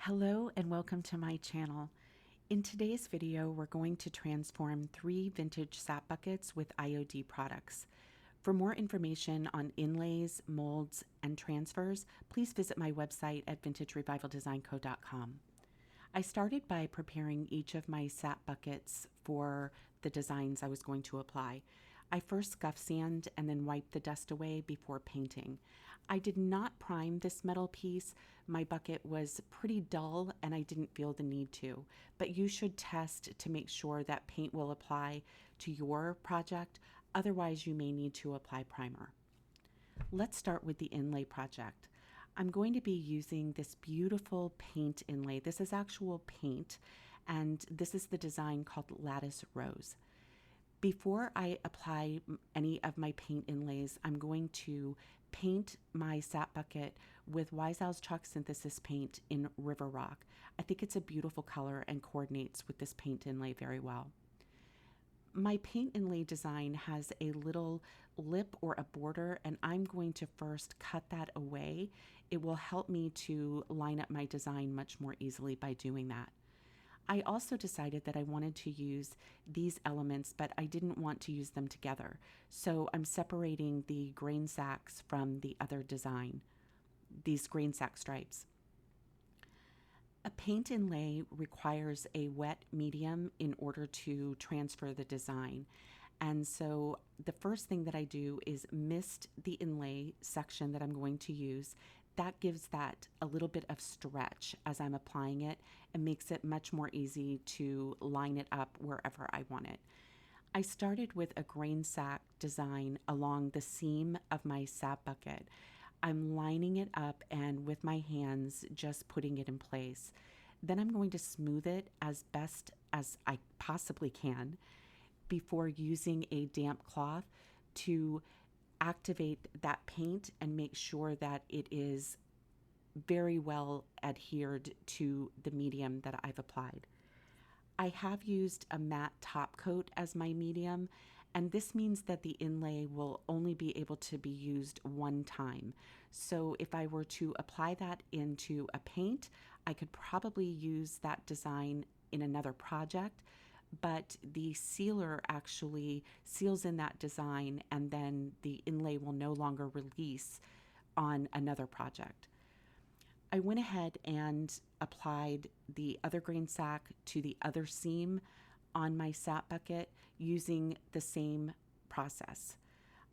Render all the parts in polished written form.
Hello and welcome to my channel. In today's video, we're going to transform 3 vintage sap buckets with IOD products. For more information on inlays, molds, and transfers, please visit my website at vintagerevivaldesignco.com. I started by preparing each of my sap buckets for the designs I was going to apply. I first scuff sand and then wipe the dust away before painting. I did not prime this metal piece. My bucket was pretty dull and I didn't feel the need to, but you should test to make sure that paint will apply to your project. Otherwise, you may need to apply primer. Let's start with the inlay project. I'm going to be using this beautiful paint inlay. This is actual paint, and this is the design called Lattice Rose. Before I apply any of my paint inlays, I'm going to paint my sap bucket with Wiseau's Chalk Synthesis paint in River Rock. I think it's a beautiful color and coordinates with this paint inlay very well. My paint inlay design has a little lip or a border, and I'm going to first cut that away. It will help me to line up my design much more easily by doing that. I also decided that I wanted to use these elements, but I didn't want to use them together. So I'm separating the grain sacks from the other design, these grain sack stripes. A paint inlay requires a wet medium in order to transfer the design. And so the first thing that I do is mist the inlay section that I'm going to use. That gives that a little bit of stretch as I'm applying it and makes it much more easy to line it up wherever I want it. I started with a grain sack design along the seam of my sap bucket. I'm lining it up and with my hands just putting it in place. Then I'm going to smooth it as best as I possibly can before using a damp cloth to activate that paint and make sure that it is very well adhered to the medium that I've applied. I have used a matte top coat as my medium, and this means that the inlay will only be able to be used one time. So if I were to apply that into a paint, I could probably use that design in another project, but the sealer actually seals in that design and then the inlay will no longer release on another project. I went ahead and applied the other grain sack to the other seam on my sap bucket using the same process.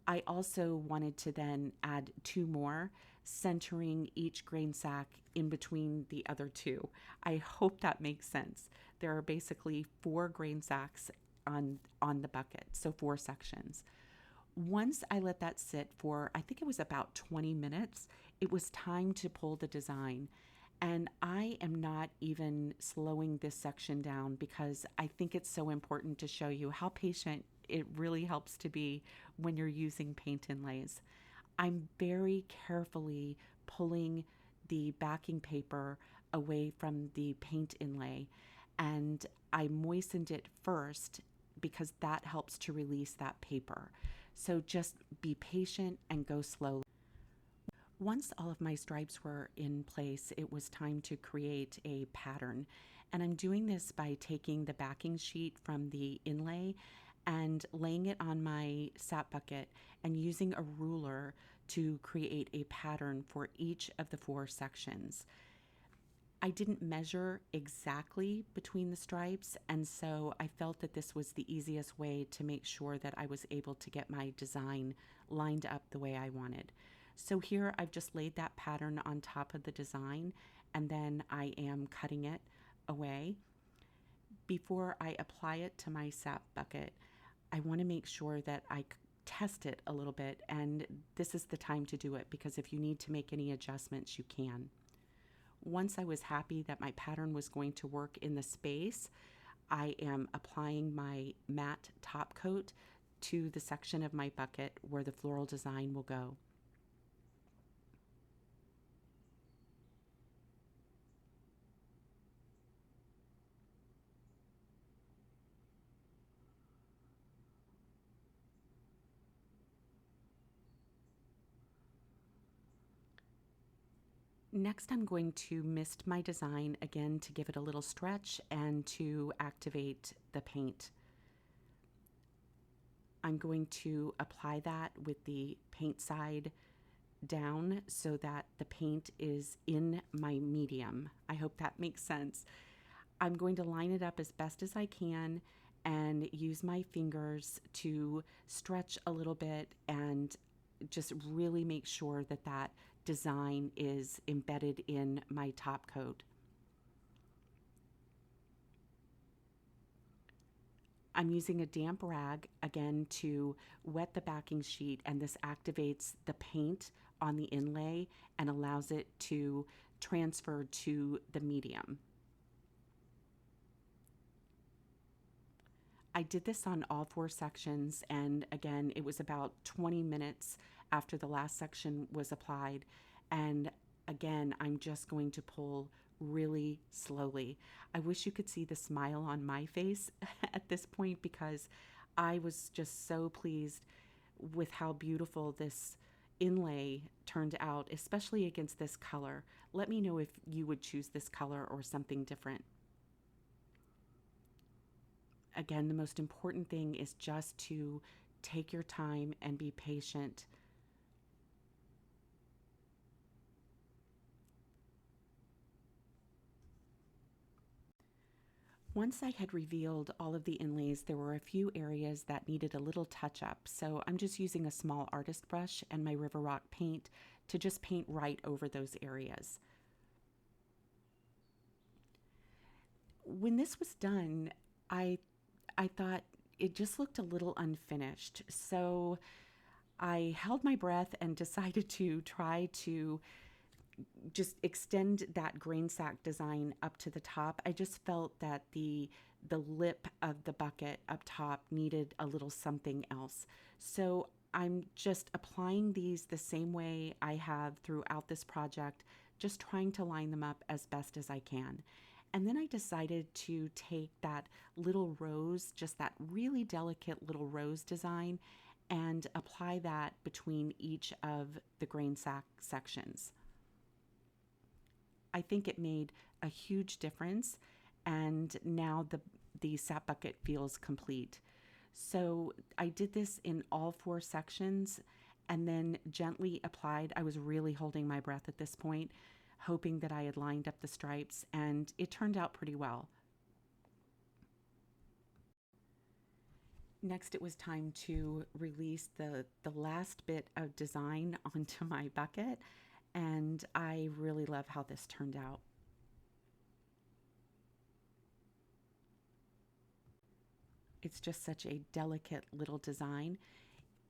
I also wanted to then add 2 more, centering each grain sack in between the other 2. I hope that makes sense. There are basically 4 grain sacks on the bucket, so 4 sections. Once I let that sit for, I think it was about 20 minutes, it was time to pull the design. And I am not even slowing this section down because I think it's so important to show you how patient it really helps to be when you're using paint inlays. I'm very carefully pulling the backing paper away from the paint inlay, and I moistened it first because that helps to release that paper. So just be patient and go slowly. Once all of my stripes were in place, it was time to create a pattern. And I'm doing this by taking the backing sheet from the inlay and laying it on my sap bucket and using a ruler to create a pattern for each of the 4 sections. I didn't measure exactly between the stripes, and so I felt that this was the easiest way to make sure that I was able to get my design lined up the way I wanted. So here I've just laid that pattern on top of the design, and then I am cutting it away. Before I apply it to my sap bucket, I want to make sure that I test it a little bit, and this is the time to do it because if you need to make any adjustments, you can. Once I was happy that my pattern was going to work in the space, I am applying my matte top coat to the section of my bucket where the floral design will go. Next, I'm going to mist my design again to give it a little stretch and to activate the paint. I'm going to apply that with the paint side down so that the paint is in my medium. I hope that makes sense. I'm going to line it up as best as I can and use my fingers to stretch a little bit and just really make sure that that design is embedded in my top coat. I'm using a damp rag again to wet the backing sheet, and this activates the paint on the inlay and allows it to transfer to the medium. I did this on all 4 sections, and again, it was about 20 minutes after the last section was applied. And again, I'm just going to pull really slowly. I wish you could see the smile on my face at this point, because I was just so pleased with how beautiful this inlay turned out, especially against this color. Let me know if you would choose this color or something different. Again, the most important thing is just to take your time and be patient. Once I had revealed all of the inlays, there were a few areas that needed a little touch up. So I'm just using a small artist brush and my River Rock paint to just paint right over those areas. When this was done, I thought it just looked a little unfinished. So I held my breath and decided to try to just extend that grain sack design up to the top. I just felt that the lip of the bucket up top needed a little something else. So I'm just applying these the same way I have throughout this project, just trying to line them up as best as I can. And then I decided to take that little rose, just that really delicate little rose design, and apply that between each of the grain sack sections. I think it made a huge difference, and now the sap bucket feels complete. So I did this in all 4 sections and then gently applied. I was really holding my breath at this point, hoping that I had lined up the stripes, and it turned out pretty well. Next, it was time to release the last bit of design onto my bucket, and I really love how this turned out. It's just such a delicate little design.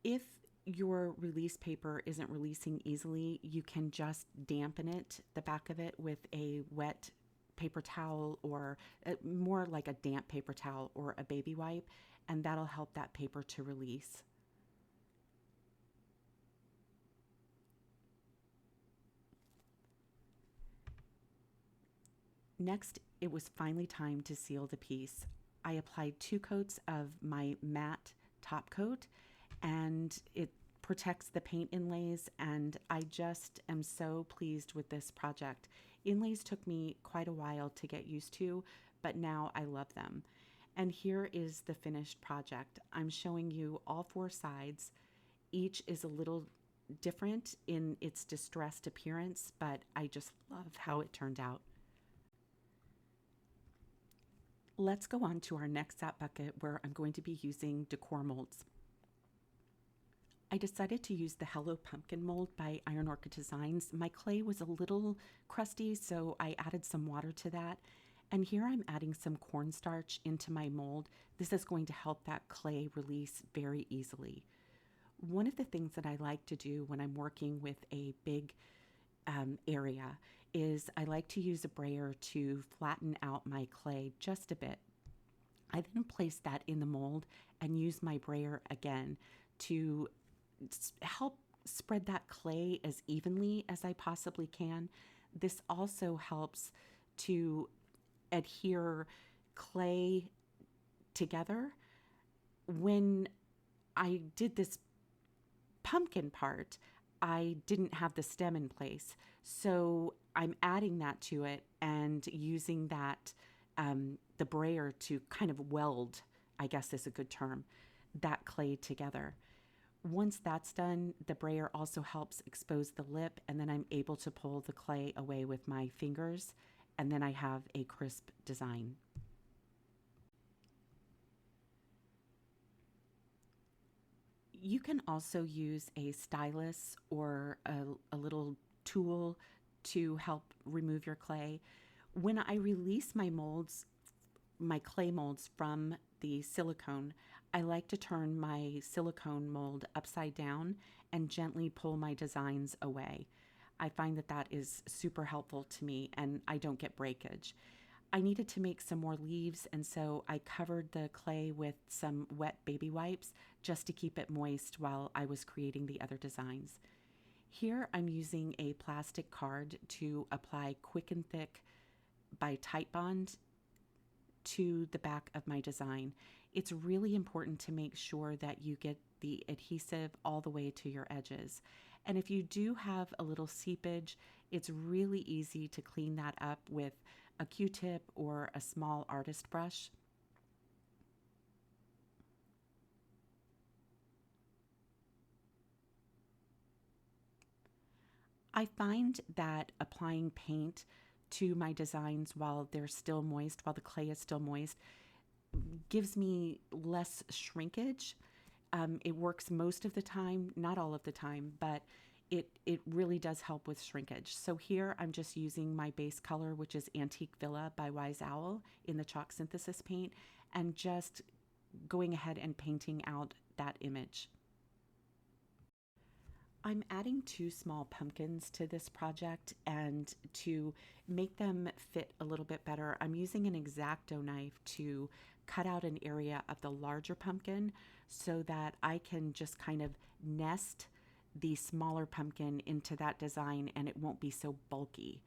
If your release paper isn't releasing easily, you can just dampen it, the back of it, with a wet paper towel, or more like a damp paper towel or a baby wipe, and that'll help that paper to release. Next, it was finally time to seal the piece. I applied 2 coats of my matte top coat, and it protects the paint inlays, and I just am so pleased with this project. Inlays took me quite a while to get used to, but now I love them. And here is the finished project. I'm showing you all 4 sides. Each is a little different in its distressed appearance, but I just love how it turned out. Let's go on to our next sap bucket, where I'm going to be using Decor Moulds. I decided to use the Hello Pumpkin mold by Iron Orchid Designs. My clay was a little crusty, so I added some water to that. And here I'm adding some cornstarch into my mold. This is going to help that clay release very easily. One of the things that I like to do when I'm working with a big area is I like to use a brayer to flatten out my clay just a bit. I then place that in the mold and use my brayer again to help spread that clay as evenly as I possibly can. This also helps to adhere clay together. When I did this pumpkin part, I didn't have the stem in place, so I'm adding that to it and using that, the brayer to kind of weld, I guess is a good term, that clay together. Once that's done, the brayer also helps expose the lip, and then I'm able to pull the clay away with my fingers, and then I have a crisp design. You can also use a stylus or a little tool to help remove your clay. When I release my molds, my clay molds from the silicone, I like to turn my silicone mold upside down and gently pull my designs away. I find that that is super helpful to me and I don't get breakage. I needed to make some more leaves, and so I covered the clay with some wet baby wipes just to keep it moist while I was creating the other designs. Here I'm using a plastic card to apply Quick and Thick by Titebond to the back of my design. It's really important to make sure that you get the adhesive all the way to your edges. And if you do have a little seepage, it's really easy to clean that up with a Q-tip or a small artist brush. I find that applying paint to my designs while they're still moist, while the clay is still moist, gives me less shrinkage. It works most of the time, not all of the time, but it really does help with shrinkage. So here I'm just using my base color, which is Antique Villa by Wise Owl in the chalk synthesis paint, and just going ahead and painting out that image. I'm adding two small pumpkins to this project, and to make them fit a little bit better, I'm using an X-Acto knife to cut out an area of the larger pumpkin so that I can just kind of nest the smaller pumpkin into that design and it won't be so bulky.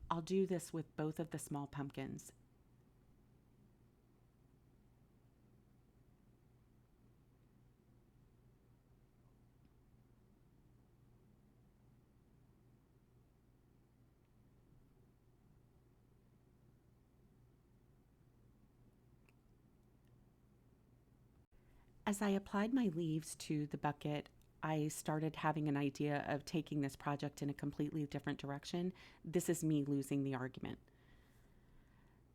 I'll do this with both of the small pumpkins. As I applied my leaves to the bucket, I started having an idea of taking this project in a completely different direction. This is me losing the argument.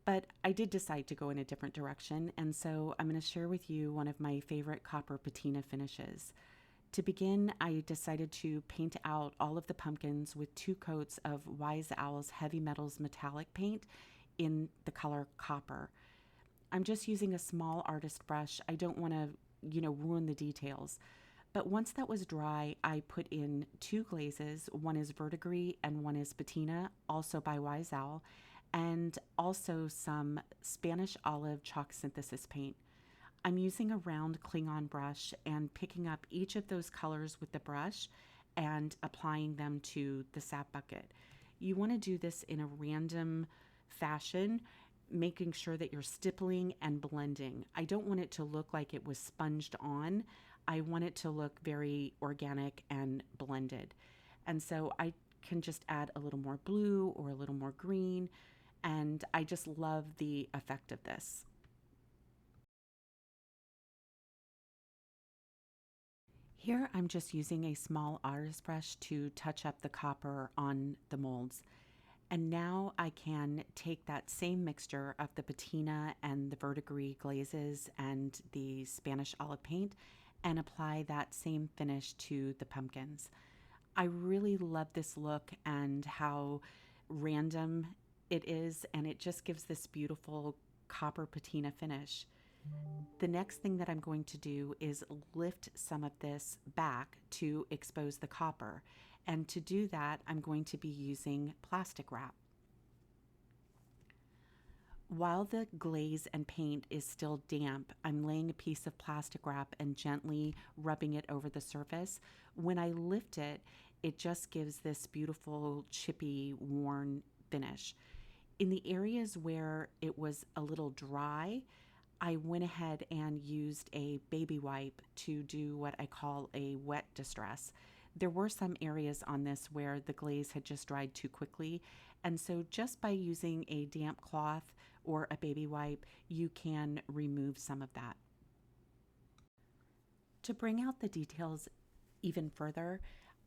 But I did decide to go in a different direction, and so I'm going to share with you one of my favorite copper patina finishes. To begin, I decided to paint out all of the pumpkins with 2 coats of Wise Owl's Heavy Metals metallic paint in the color copper. I'm just using a small artist brush. I don't want to, ruin the details. But once that was dry, I put in 2 glazes. One is verdigris and one is patina, also by Wise Owl, and also some Spanish olive chalk synthesis paint. I'm using a round Klingon brush and picking up each of those colors with the brush and applying them to the sap bucket. You want to do this in a random fashion, making sure that you're stippling and blending. I don't want it to look like it was sponged on. I want it to look very organic and blended. And so I can just add a little more blue or a little more green, and I just love the effect of this. Here I'm just using a small artist brush to touch up the copper on the molds. And now I can take that same mixture of the patina and the verdigris glazes and the Spanish olive paint and apply that same finish to the pumpkins. I really love this look and how random it is, and it just gives this beautiful copper patina finish. The next thing that I'm going to do is lift some of this back to expose the copper. And to do that, I'm going to be using plastic wrap. While the glaze and paint is still damp, I'm laying a piece of plastic wrap and gently rubbing it over the surface. When I lift it, it just gives this beautiful chippy, worn finish. In the areas where it was a little dry, I went ahead and used a baby wipe to do what I call a wet distress. There were some areas on this where the glaze had just dried too quickly, and so just by using a damp cloth or a baby wipe, you can remove some of that. To bring out the details even further,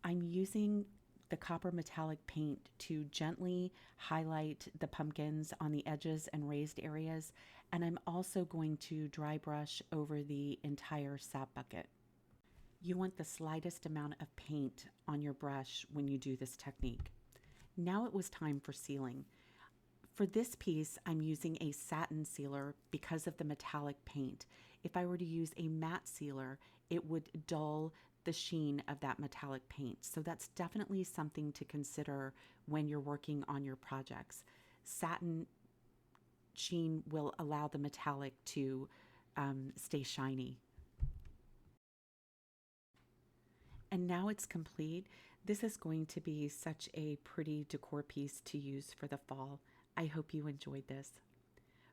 I'm using the copper metallic paint to gently highlight the pumpkins on the edges and raised areas, and I'm also going to dry brush over the entire sap bucket. You want the slightest amount of paint on your brush when you do this technique. Now it was time for sealing. For this piece, I'm using a satin sealer because of the metallic paint. If I were to use a matte sealer, it would dull the sheen of that metallic paint. So that's definitely something to consider when you're working on your projects. Satin sheen will allow the metallic to stay shiny. And now it's complete. This is going to be such a pretty decor piece to use for the fall. I hope you enjoyed this.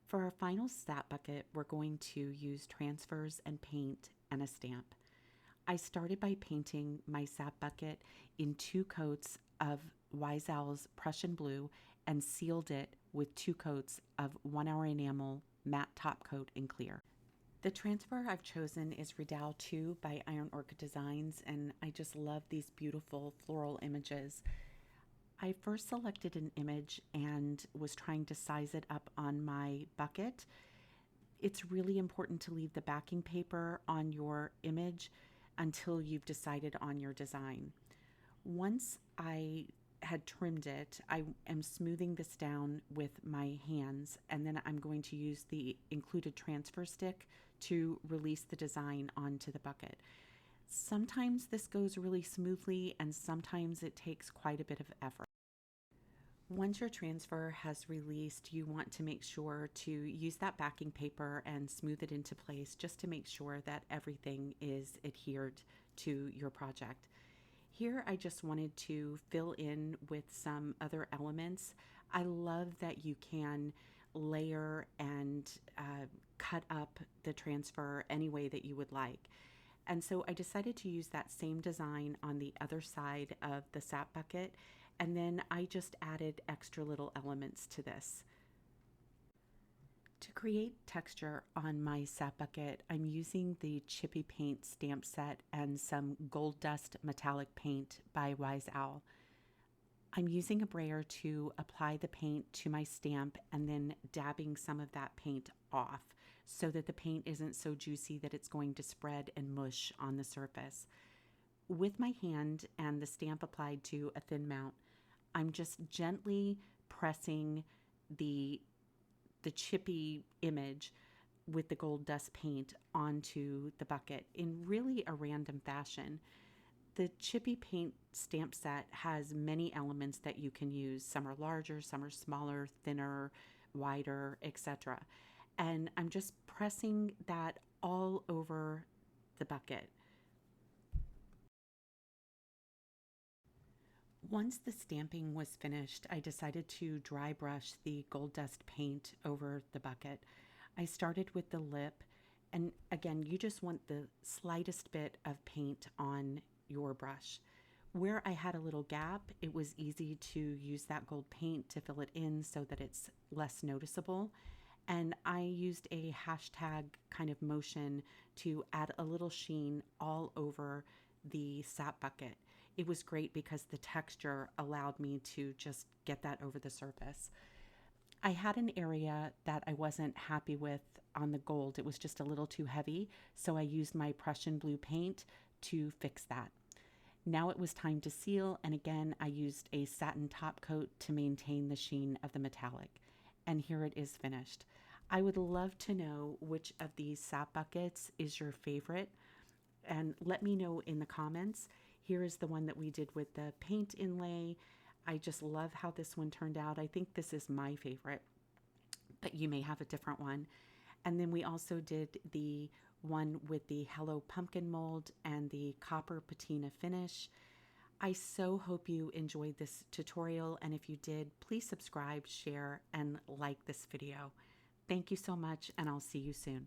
For our final sap bucket, we're going to use transfers and paint and a stamp. I started by painting my sap bucket in 2 coats of Wise Owl's Prussian blue and sealed it with 2 coats of 1 Hour Enamel matte top coat in clear. The transfer I've chosen is Redoubt 2 by Iron Orchid Designs, and I just love these beautiful floral images. I first selected an image and was trying to size it up on my bucket. It's really important to leave the backing paper on your image until you've decided on your design. Once I had trimmed it, I am smoothing this down with my hands, and then I'm going to use the included transfer stick to release the design onto the bucket. Sometimes this goes really smoothly, and sometimes it takes quite a bit of effort. Once your transfer has released, you want to make sure to use that backing paper and smooth it into place just to make sure that everything is adhered to your project. Here I just wanted to fill in with some other elements. I love that you can layer and cut up the transfer any way that you would like. And so I decided to use that same design on the other side of the sap bucket, and then I just added extra little elements to this. To create texture on my sap bucket, I'm using the Chippy Paint stamp set and some Gold Dust metallic paint by Wise Owl. I'm using a brayer to apply the paint to my stamp and then dabbing some of that paint off so that the paint isn't so juicy that it's going to spread and mush on the surface. With my hand and the stamp applied to a thin mount, I'm just gently pressing the chippy image with the gold dust paint onto the bucket in really a random fashion. The Chippy Paint stamp set has many elements that you can use. Some are larger, some are smaller, thinner, wider, etc. And I'm just pressing that all over the bucket. Once the stamping was finished, I decided to dry brush the gold dust paint over the bucket. I started with the lip, and again, you just want the slightest bit of paint on your brush. Where I had a little gap, it was easy to use that gold paint to fill it in so that it's less noticeable. And I used a hashtag kind of motion to add a little sheen all over the sap bucket. It was great because the texture allowed me to just get that over the surface. I had an area that I wasn't happy with on the gold. It was just a little too heavy, so I used my Prussian blue paint to fix that. Now it was time to seal, and again I used a satin top coat to maintain the sheen of the metallic. And here it is finished. I would love to know which of these sap buckets is your favorite, and let me know in the comments. Here is the one that we did with the paint inlay. I just love how this one turned out. I think this is my favorite, but you may have a different one. And then we also did the one with the Hello Pumpkin mold and the copper patina finish. I so hope you enjoyed this tutorial, and if you did, please subscribe, share, and like this video. Thank you so much, and I'll see you soon.